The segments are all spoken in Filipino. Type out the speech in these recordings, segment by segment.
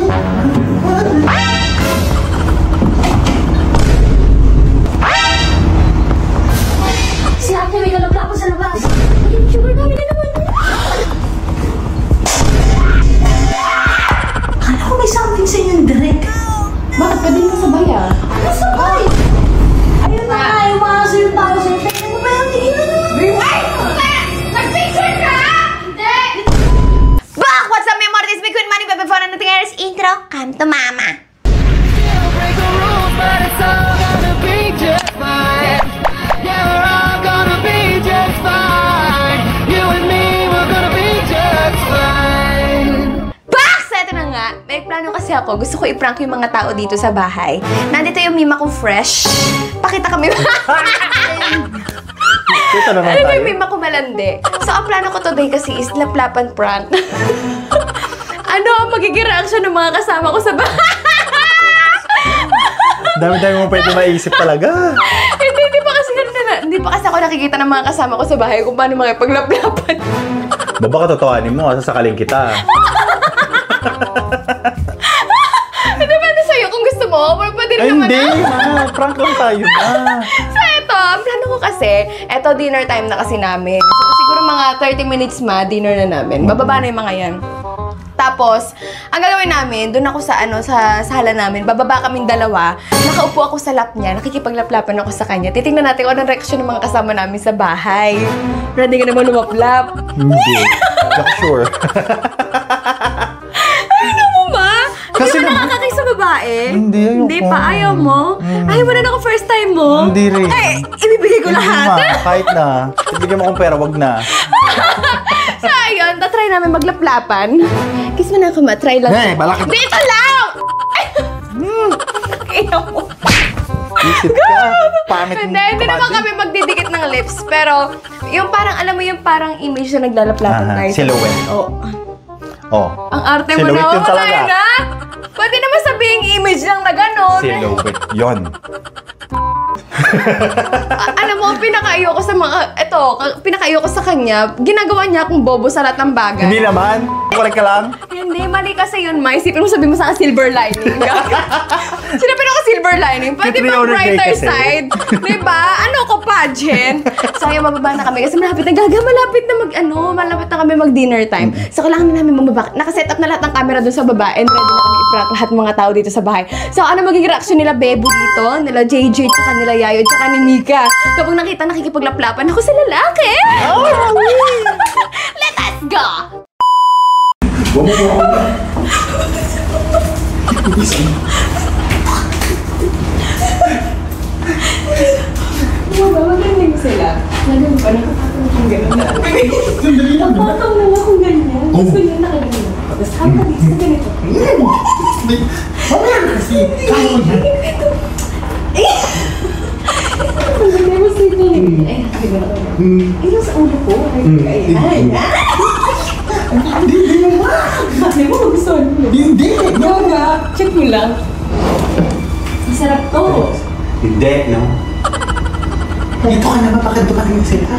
Si ate may nalagla sa labas. Sugar namin na naman. Kala ko may something sa inyong direct. Bakit pwede mo sabay ah? Ano sabay? Ayun na nga, yung mga sa'yo tao sa'yo. Tingnan mo ba yung tingin na naman? Ay! Nag-picture ka? Hindi! Bak! What's up, memories? May Queen Money, before na natin ngayon intro, come to mama. May plano kasi ako. Gusto ko i-prank yung mga tao dito sa bahay. Nandito yung mima kong fresh. Pakita kami. Ano yung mima ko malandi? So, ang plano ko today kasi is laplapan prank. Ano ang magiging reaction ng mga kasama ko sa bahay? Dami-dami mo pwede maisip talaga. Hindi pa kasi ako nakikita ng mga kasama ko sa bahay kung paano makipaglaplapan. Baka totohanin mo, sasakalin kita. Depende sa'yo kung gusto mo. Pwede rin naman hindi, prank lang tayo na. So, eto, ang plano ko kasi, eto, dinner time na kasi namin. So, siguro mga 30 minutes dinner na namin. Bababa na yung mga yan. Tapos, ang gagawin namin, doon ako sa sala namin, bababa kaming dalawa, nakaupo ako sa lap niya, nakikipaglaplapan ako sa kanya. Titingnan natin kung anong reaksyon ng mga kasama namin sa bahay. Ready ka naman lumaplap? Hindi. Not sure. Ano mo ba? Hindi mo nakakakay sa babae? Hindi, ayoko. Hindi pa, ayaw mo? Ayaw mo na ako first time mo? Hindi rin. Ay, ibibigay ko lahat. Hindi kahit na. Ibigay mo akong pera, wag na. So, ayun, tatry namin maglaplapan. Kiss mo na ako, try lang. Hey, balakit. Dito lang! Kaya mo. Isip ka, pamit mo. Hindi naman kami magdidikit ng lips. Pero, yung parang, alam mo yung parang image na naglalaplapan tayo. Silhouette. Oo. Oh. Ang arte mo Silhouette yun na, talaga. na. Pwede naman sabihin image lang na gano'n. Silhouette yun. Alam mo, pinakaayoko sa mga, pinakaayoko sa kanya, ginagawa niya akong bobo sa lahat ng bagay. Hindi naman. Correct ka lang. Hindi, mali kasi yun, Ma. Isipin mo sabihin mo sa silver lining. Sinapin ako silver lining. Pwede ba brighter side? Diba? Ano ko, pageant? So, ayun, mababa na kami. Kasi malapit na kami mag-dinner time. So, kailangan na namin mababa. Nakaset up na lahat ng camera dun sa baba. And ready na kami i-prank lahat ng mga tao dito sa bahay. So, ano magiging reaction nila Bebo dito? Nila JJ, tsaka nila Yayo, tsaka ni Mika. Kapag nakita nakikipaglaplapan ako sa lalaki. Let us go! Magaling sila. Nagano pa, nakapatong kung gano'n na. Nakapatong na lang kung ganyan. Gusto niya nakagano. Tapos habang sa ganito. Mamaya kasi. Kaya mo yan. Hindi mo sweet na yun. Eh, nakagano ko. Ito sa ulo ko. Hindi mo ma. Bakit mo magustuhan mo? Hindi. Yoga. Check mo lang. Masarap to. Hindi, no? Dito ka na, mapakado ka rin sila.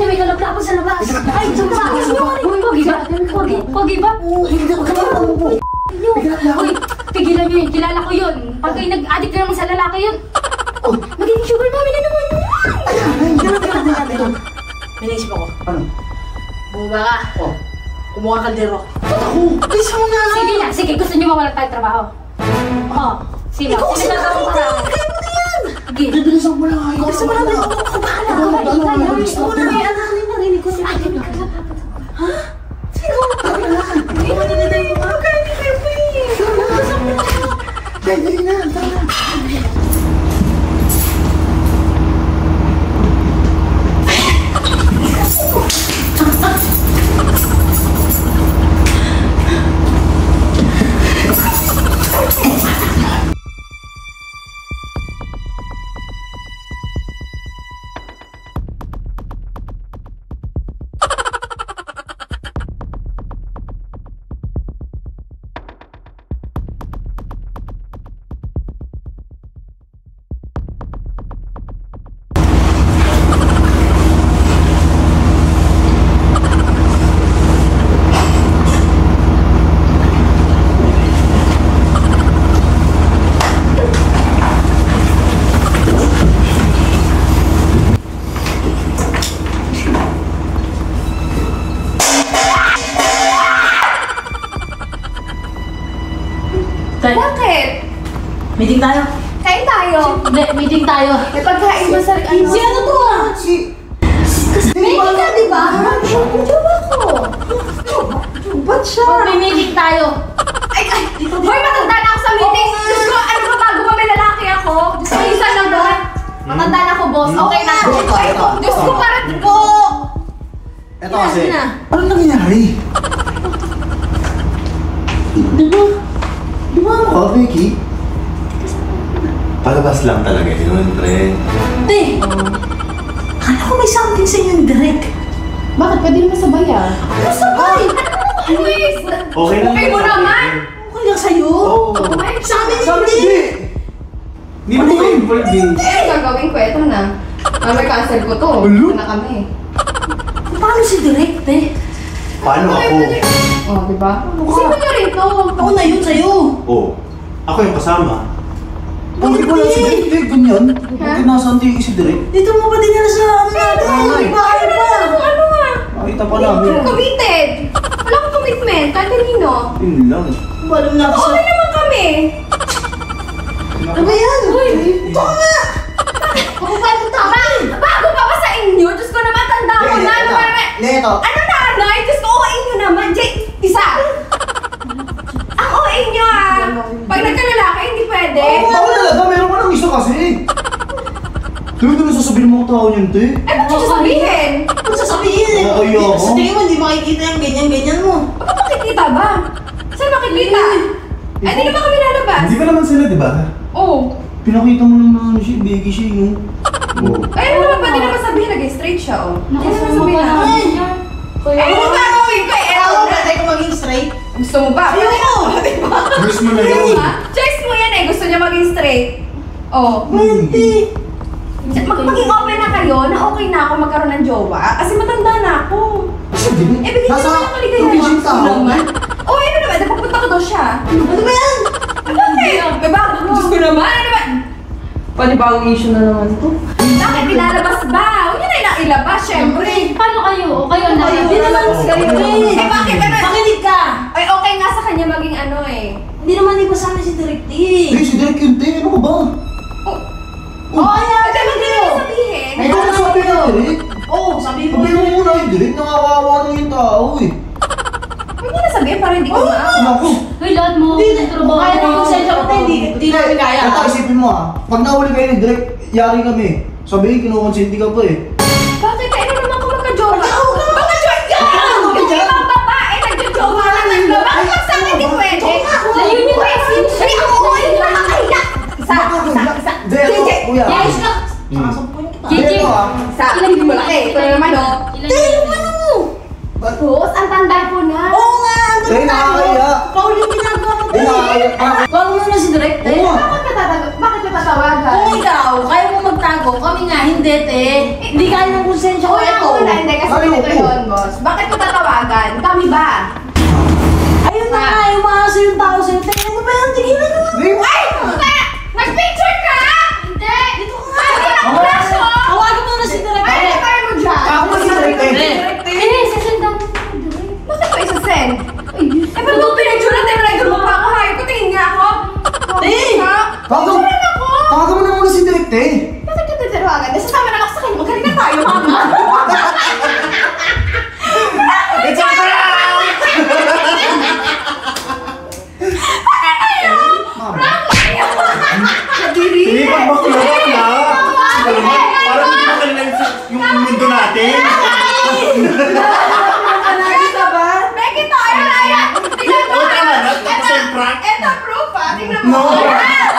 Ate, may kalapla sa labas. Ay, sa labas. Pogi ba? Pogi ba? Hindi ko kalapla. Uy, pigilan nyo yun. Kilala ko yun. Pag kayo nag-addict na naman sa lalaki yun. Magiging sugar mami na naman. May naisip ako. Ano? Bumaba ka. Oh. Kumuha ka kaldero. Ako! Please mo na! Sige na, sige. Gusto nyo mawalan tayo trabaho. Oo. Sino? Sino gagawin ko lang? Sige. Bibilisan mo lang kayo. Gusto mo namin ako. Ako bahala. Ako bahala. Gusto mo namin. Anahalin na rinig ko. Ha? Sino? Hindi mo nilagay mo. Okay, hindi kayo Dali na, tara. Bakit? Meeting tayo. Kain tayo. Hindi, meeting tayo. May pagkain ba sa ano? Si ano to ah? Meeting ka, di ba? Jowa ko. Ba't siya? May meeting tayo. Ay, hoy, matanda na ako sa meeting. Diyos ko, ano ba bago ba may lalaki ako? Diyos ko, isa lang ba? Matanda na ako, boss. Okay na ako. Ay, Diyos ko, parang po. Eto kasi, na. ano nangyayari? Di ba ano ka, Becky? Palabas lang talaga yun, pre. Ate! Kala ko may something sa inyo yung direct. Bakit? Pwede naman sabayan. Ano sabay? Luis, Okay lang okay mo sa naman. akin. Okay lang sa'yo? Oo. Sa amin Sabi hindi. hindi! Hindi mo kayo involved eh. Eh, gagawin ko, eto na. May cancel ko to. Ulo? Ito na kami. Paano si direct eh? Paano ako? Oh, di ba? Ano ka? Sino nyo rin to? Ako na yun sa'yo. Oo. Ako yung kasama. Bakit Hindi ko lang si hindi? Direk, ganyan. Bakit nasaan tayo si Direk? Dito mo pa din nila sa ano natin. Ay. Di ba kayo pa? Ano nga? Nakita pa Hindi namin. ko committed. Wala akong commitment. Kahit kanino. Yun lang. Balam na ako sa... Okay naman kami. Ano ba yan? Ito ka nga! Ako pa yung tama. Bago pa ba sa inyo? Diyos ko naman, tanda ko na. Ano ba naman? Neto. Ano nanay? Diyos ko, OA nyo naman. Isa. Ang OA nyo ah. Pag nagkalalaki, hindi pwede. Ako talaga, meron ka ng isa kasi. Tuloy na sasabihin mo ang tao niyan, te. Eh, ba't siya sabihin? Ano sasabihin eh? Oo, ayoko. Sa tingin mo, hindi makikita yung ganyan-ganyan mo. Ba't makikita ba? Saan makikita? Eh, di naman kami lalabas. Hindi ka naman sila, di ba? Oo. Pinakita mo naman na ano siya, Becky siya, no? Oo. Eh, ano naman, pwede naman sabihin, naging straight siya, oh. Hindi naman sabihin na. Ay! Eh, ano gagawin ko? Eh, Ako ano ba tayo maging straight? Gusto mo ba? Ayoko! Diba? Gusto mo na yun. Ha? Choice mo yan eh. Gusto niya maging straight. Oh. Hindi. Maging open na kayo na okay na ako magkaroon ng jowa. Kasi matanda na ako. Kasi di ba? Eh, bigyan Nasa mo ng kaligayahan. provision tao. naman. Oh, ano naman? Napapunta ko daw siya. Ano ba yan? Bakit? May bago. Diyos ko naman. Ano ba? Panibagong issue na naman to. Bakit ilalabas ba? Huwag niyo na ilang ilabas, syempre. Paano kayo? O kayo na? Hindi naman kayo eh. Eh, bakit? Ano? Makinig ka! Ay, okay nga sa kanya maging ano eh. Hindi naman iba sa amin si Direct eh. Eh, si Derek yun, te. Ano ka ba? Oo, ayan! Pwede mo din naman sabihin. Ay, Ikaw ano na sabi kayo? ng Derek. Oo, sabi mo. Sabi mo muna yung Derek, nakakawa lang yung tao eh. Huwag niyo na sabihin para hindi ko Naku. Hoy, lahat mo. Hindi, kaya na yung sensya ko hindi namin kaya. Ito, isipin mo ah. Pag nahuli kayo ni Derek, yari kami. Sabihin, kinukonsinti ka pa eh. Bakit? Kaya naman ako magka-jowa. Ikaw ka! Magka-jowa ka! Ano ka Yung dyan? ibang babae, nagjo-jowa na nagba. Bakit pag sa akin hindi pwede? Layo niyo na yung Hindi ako kukuha yung nakakaiyak. Isa. Derek, JJ. kuya. Yes, ka. Sakasampun kita. Derek ah. Isa. Hindi mo laki. Ito na naman oh. Ba't? Boss, ang tanda ko na. Oo nga! Eh, nakakaya. Paul yung ginagawa mo. Eh, nakakaya. Tawag mo na si Direk, te. Oo. Bakit ka tatawagan? Kung ikaw, kaya mo magtago, kami nga, hindi, te. Hindi kaya ng konsensya ko ito. Hindi kasi Ayaw ganito ko. yun, boss. Bakit ko tatawagan? Kami ba? Ayun na nga, umaasa yung tao sa'yo, te. Ano ba yan? Tigilan mo. Ay! Nag-picture ka! Hindi! Dito ka nga! Hindi na Oo. kaso! Tawagan mo na si Direk, Ay, te. ano tayo mo dyan? Ako si Direk, te. Eh, sasandan mo. Bakit ko isa-send? Eh, ba't mo pinag-jura? Tinrider mo pa ako, hayop ko. Tingin nga ako. Te! Tawagan tawagan mo na muna si Direk, te. Bakit ka tatawagan? Nasasama na ako sa kanya. Magkarika tayo, mama. It's a prank! Hindi pa bakla. Parang hindi pa kanina yung mundo natin. Becky tayo, Raya! Tingnan mo! Oo, tama na. Tapos yung prank. Ito proof, ah. Tingnan mo. No.